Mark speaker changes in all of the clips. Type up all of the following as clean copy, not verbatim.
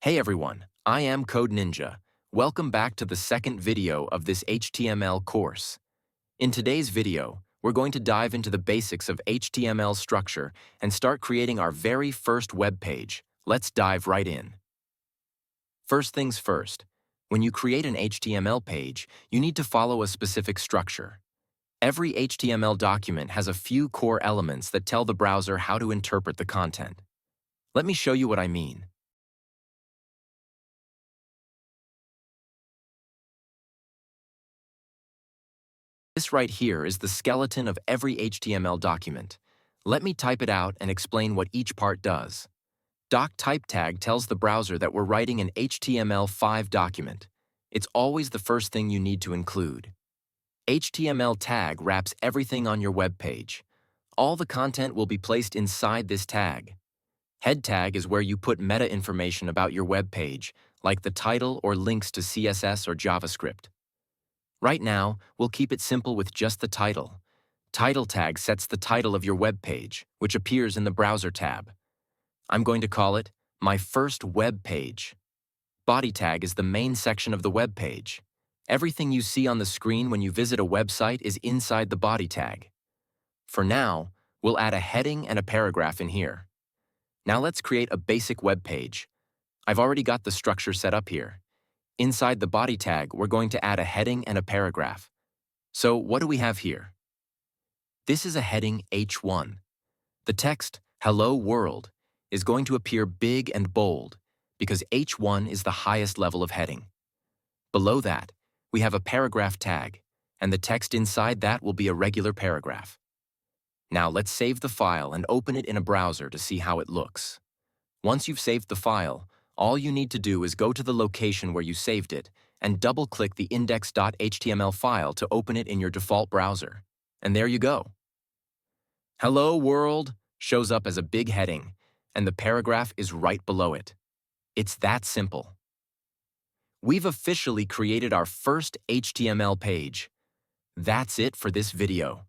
Speaker 1: Hey everyone, I am Code Ninja. Welcome back to the second video of this HTML course. In today's video, we're going to dive into the basics of HTML structure and start creating our very first web page. Let's dive right in. First things first, when you create an HTML page, you need to follow a specific structure. Every HTML document has a few core elements that tell the browser how to interpret the content. Let me show you what I mean. This right here is the skeleton of every HTML document. Let me type it out and explain what each part does. DOCTYPE tag tells the browser that we're writing an HTML5 document. It's always the first thing you need to include. HTML tag wraps everything on your web page. All the content will be placed inside this tag. Head tag is where you put meta information about your web page, like the title or links to CSS or JavaScript. Right now, we'll keep it simple with just the title. Title tag sets the title of your web page, which appears in the Browser tab. I'm going to call it My First Web Page. Body tag is the main section of the web page. Everything you see on the screen when you visit a website is inside the body tag. For now, we'll add a heading and a paragraph in here. Now let's create a basic web page. I've already got the structure set up here. Inside the body tag, we're going to add a heading and a paragraph. So what do we have here? This is a heading H1. The text, Hello World, is going to appear big and bold because H1 is the highest level of heading. Below that, we have a paragraph tag, and the text inside that will be a regular paragraph. Now let's save the file and open it in a browser to see how it looks. Once you've saved the file, all you need to do is go to the location where you saved it and double-click the index.html file to open it in your default browser. And there you go. Hello World shows up as a big heading, and the paragraph is right below it. It's that simple. We've officially created our first HTML page. That's it for this video.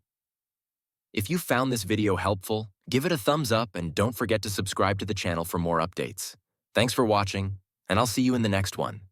Speaker 1: If you found this video helpful, give it a thumbs up and don't forget to subscribe to the channel for more updates. Thanks for watching, and I'll see you in the next one.